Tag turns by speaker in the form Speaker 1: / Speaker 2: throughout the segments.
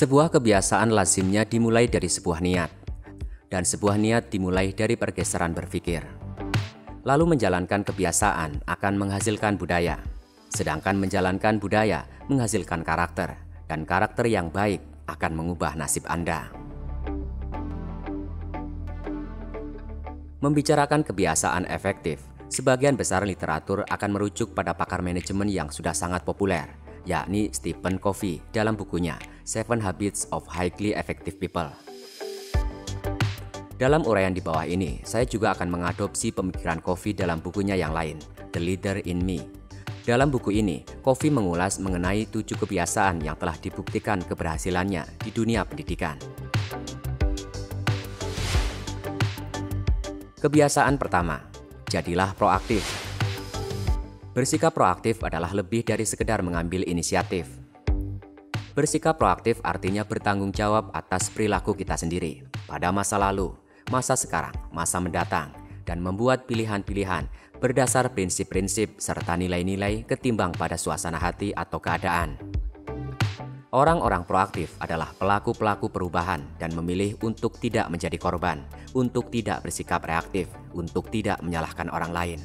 Speaker 1: Sebuah kebiasaan lazimnya dimulai dari sebuah niat, dan sebuah niat dimulai dari pergeseran berpikir. Lalu menjalankan kebiasaan akan menghasilkan budaya, sedangkan menjalankan budaya menghasilkan karakter, dan karakter yang baik akan mengubah nasib Anda. Membicarakan kebiasaan efektif, sebagian besar literatur akan merujuk pada pakar manajemen yang sudah sangat populer, yakni Stephen Covey dalam bukunya 7 Habits of Highly Effective People. Dalam uraian di bawah ini, saya juga akan mengadopsi pemikiran Covey dalam bukunya yang lain, The Leader in Me. Dalam buku ini, Covey mengulas mengenai 7 kebiasaan yang telah dibuktikan keberhasilannya di dunia pendidikan. Kebiasaan pertama, jadilah proaktif. Bersikap proaktif adalah lebih dari sekedar mengambil inisiatif. Bersikap proaktif artinya bertanggung jawab atas perilaku kita sendiri pada masa lalu, masa sekarang, masa mendatang, dan membuat pilihan-pilihan berdasar prinsip-prinsip serta nilai-nilai ketimbang pada suasana hati atau keadaan. Orang-orang proaktif adalah pelaku-pelaku perubahan dan memilih untuk tidak menjadi korban, untuk tidak bersikap reaktif, untuk tidak menyalahkan orang lain.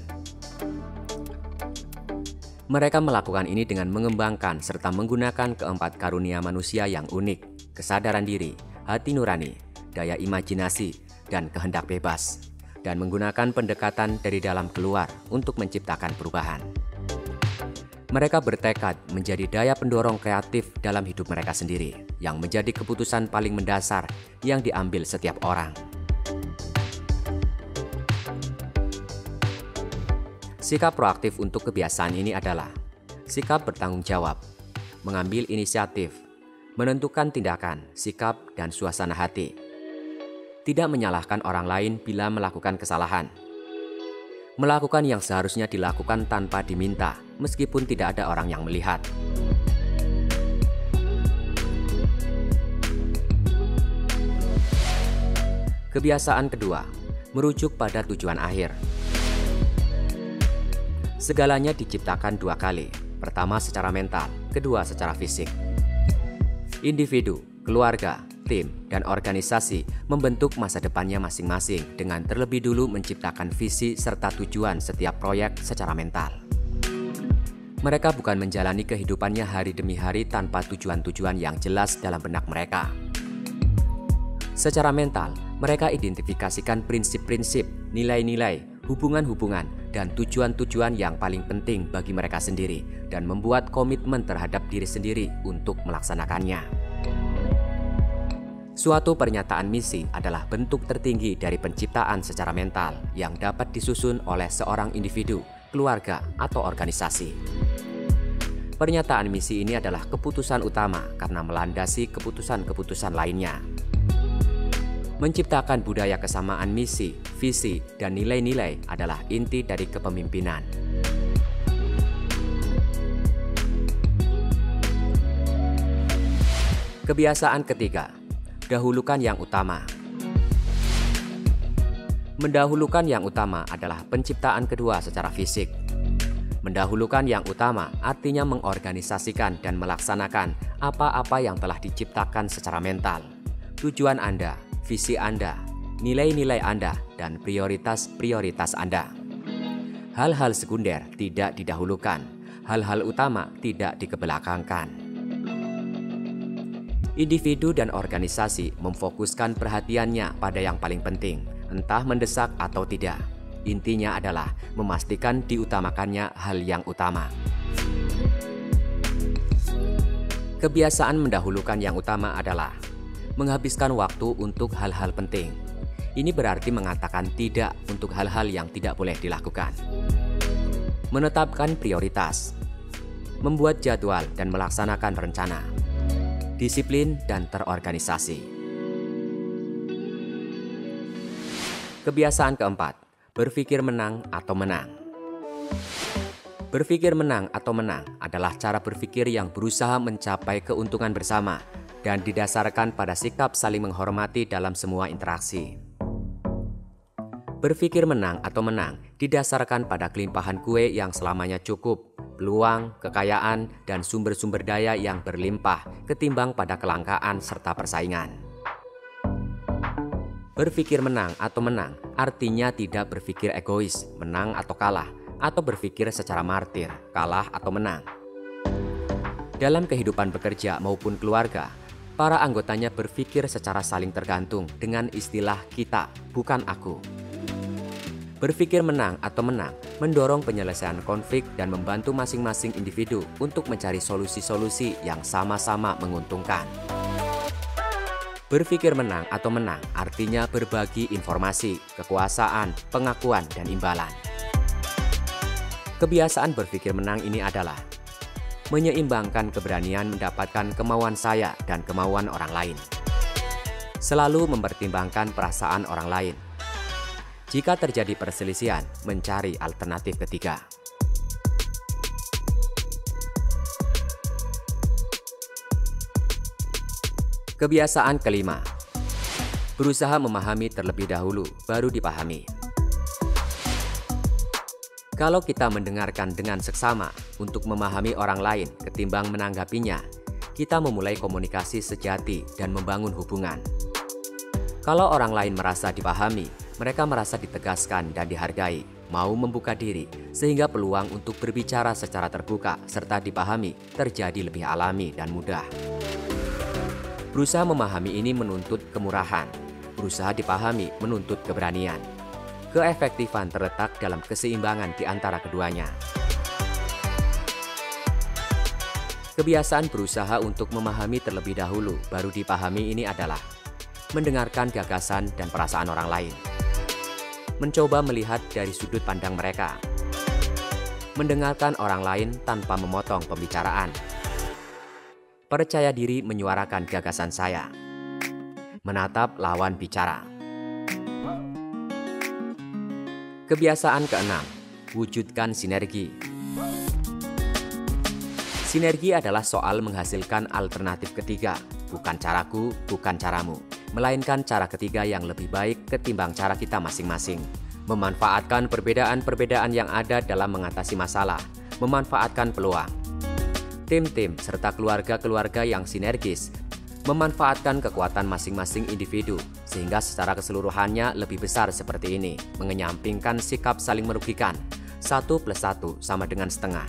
Speaker 1: Mereka melakukan ini dengan mengembangkan serta menggunakan keempat karunia manusia yang unik, kesadaran diri, hati nurani, daya imajinasi, dan kehendak bebas, dan menggunakan pendekatan dari dalam keluar untuk menciptakan perubahan. Mereka bertekad menjadi daya pendorong kreatif dalam hidup mereka sendiri, yang menjadi keputusan paling mendasar yang diambil setiap orang. Sikap proaktif untuk kebiasaan ini adalah sikap bertanggung jawab, mengambil inisiatif, menentukan tindakan, sikap, dan suasana hati. Tidak menyalahkan orang lain bila melakukan kesalahan. Melakukan yang seharusnya dilakukan tanpa diminta, meskipun tidak ada orang yang melihat. Kebiasaan kedua, merujuk pada tujuan akhir. Segalanya diciptakan 2 kali, pertama secara mental, kedua secara fisik. Individu, keluarga, tim, dan organisasi membentuk masa depannya masing-masing dengan terlebih dulu menciptakan visi serta tujuan setiap proyek secara mental. Mereka bukan menjalani kehidupannya hari demi hari tanpa tujuan-tujuan yang jelas dalam benak mereka. Secara mental, mereka identifikasikan prinsip-prinsip, nilai-nilai, hubungan-hubungan, dan tujuan-tujuan yang paling penting bagi mereka sendiri dan membuat komitmen terhadap diri sendiri untuk melaksanakannya. Suatu pernyataan misi adalah bentuk tertinggi dari penciptaan secara mental yang dapat disusun oleh seorang individu, keluarga, atau organisasi. Pernyataan misi ini adalah keputusan utama karena melandasi keputusan-keputusan lainnya. Menciptakan budaya kesamaan misi, visi, dan nilai-nilai adalah inti dari kepemimpinan. Kebiasaan ketiga, dahulukan yang utama. Mendahulukan yang utama adalah penciptaan kedua secara fisik. Mendahulukan yang utama artinya mengorganisasikan dan melaksanakan apa-apa yang telah diciptakan secara mental. Tujuan Anda, visi Anda, nilai-nilai Anda, dan prioritas-prioritas Anda. Hal-hal sekunder tidak didahulukan, hal-hal utama tidak dikebelakangkan. Individu dan organisasi memfokuskan perhatiannya pada yang paling penting, entah mendesak atau tidak. Intinya adalah memastikan diutamakannya hal yang utama. Kebiasaan mendahulukan yang utama adalah menghabiskan waktu untuk hal-hal penting. Ini berarti mengatakan tidak untuk hal-hal yang tidak boleh dilakukan. Menetapkan prioritas, membuat jadwal dan melaksanakan rencana, disiplin dan terorganisasi. Kebiasaan keempat, berpikir menang atau menang. Berpikir menang atau menang adalah cara berpikir yang berusaha mencapai keuntungan bersama dan didasarkan pada sikap saling menghormati dalam semua interaksi. Berpikir menang atau menang didasarkan pada kelimpahan kue yang selamanya cukup, peluang, kekayaan, dan sumber-sumber daya yang berlimpah ketimbang pada kelangkaan serta persaingan. Berpikir menang atau menang artinya tidak berpikir egois, menang atau kalah, atau berpikir secara martir, kalah atau menang. Dalam kehidupan bekerja maupun keluarga, para anggotanya berpikir secara saling tergantung dengan istilah kita, bukan aku. Berpikir menang atau menang mendorong penyelesaian konflik dan membantu masing-masing individu untuk mencari solusi-solusi yang sama-sama menguntungkan. Berpikir menang atau menang artinya berbagi informasi, kekuasaan, pengakuan, dan imbalan. Kebiasaan berpikir menang ini adalah menyeimbangkan keberanian mendapatkan kemauan saya dan kemauan orang lain. Selalu mempertimbangkan perasaan orang lain. Jika terjadi perselisihan, mencari alternatif ketiga. Kebiasaan kelima, berusaha memahami terlebih dahulu, baru dipahami. Kalau kita mendengarkan dengan seksama untuk memahami orang lain ketimbang menanggapinya, kita memulai komunikasi sejati dan membangun hubungan. Kalau orang lain merasa dipahami, mereka merasa ditegaskan dan dihargai, mau membuka diri, sehingga peluang untuk berbicara secara terbuka serta dipahami terjadi lebih alami dan mudah. Berusaha memahami ini menuntut kemurahan, berusaha dipahami menuntut keberanian. Keefektifan terletak dalam keseimbangan di antara keduanya. Kebiasaan berusaha untuk memahami terlebih dahulu, baru dipahami ini adalah mendengarkan gagasan dan perasaan orang lain. Mencoba melihat dari sudut pandang mereka. Mendengarkan orang lain tanpa memotong pembicaraan. Percaya diri menyuarakan gagasan saya. Menatap lawan bicara. Kebiasaan keenam, wujudkan sinergi. Sinergi adalah soal menghasilkan alternatif ketiga, bukan caraku, bukan caramu, melainkan cara ketiga yang lebih baik ketimbang cara kita masing-masing. Memanfaatkan perbedaan-perbedaan yang ada dalam mengatasi masalah, memanfaatkan peluang. Tim-tim serta keluarga-keluarga yang sinergis memanfaatkan kekuatan masing-masing individu sehingga secara keseluruhannya lebih besar seperti ini, mengenyampingkan sikap saling merugikan. 1 + 1 sama dengan setengah.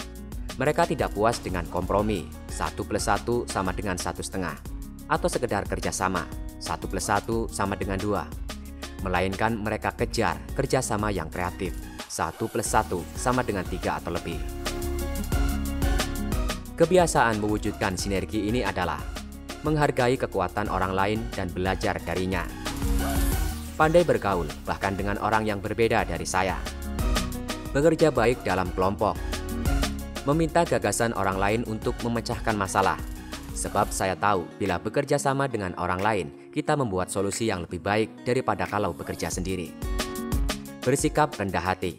Speaker 1: Mereka tidak puas dengan kompromi, 1 + 1 sama dengan 1,5, atau sekedar kerjasama, 1 + 1 sama dengan 2. Melainkan mereka kejar kerjasama yang kreatif, 1 + 1 sama dengan 3 atau lebih. Kebiasaan mewujudkan sinergi ini adalah menghargai kekuatan orang lain dan belajar darinya. Pandai bergaul, bahkan dengan orang yang berbeda dari saya. Bekerja baik dalam kelompok. Meminta gagasan orang lain untuk memecahkan masalah. Sebab saya tahu bila bekerja sama dengan orang lain, kita membuat solusi yang lebih baik daripada kalau bekerja sendiri. Bersikap rendah hati.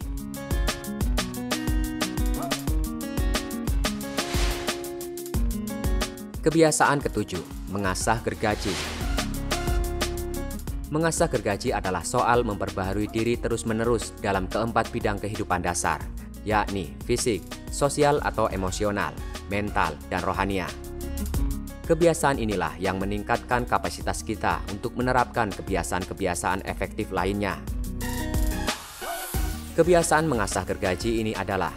Speaker 1: Kebiasaan ketujuh, mengasah gergaji. Mengasah gergaji adalah soal memperbaharui diri terus-menerus dalam keempat bidang kehidupan dasar, yakni fisik, sosial atau emosional, mental, dan rohania. Kebiasaan inilah yang meningkatkan kapasitas kita untuk menerapkan kebiasaan-kebiasaan efektif lainnya. Kebiasaan mengasah gergaji ini adalah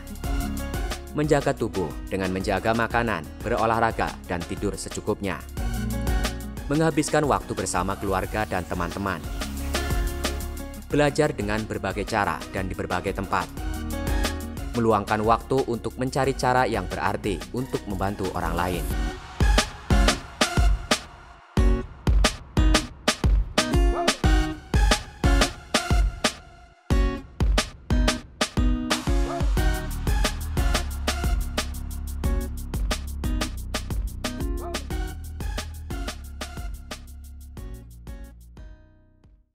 Speaker 1: menjaga tubuh dengan menjaga makanan, berolahraga, dan tidur secukupnya. Menghabiskan waktu bersama keluarga dan teman-teman. Belajar dengan berbagai cara dan di berbagai tempat. Meluangkan waktu untuk mencari cara yang berarti untuk membantu orang lain.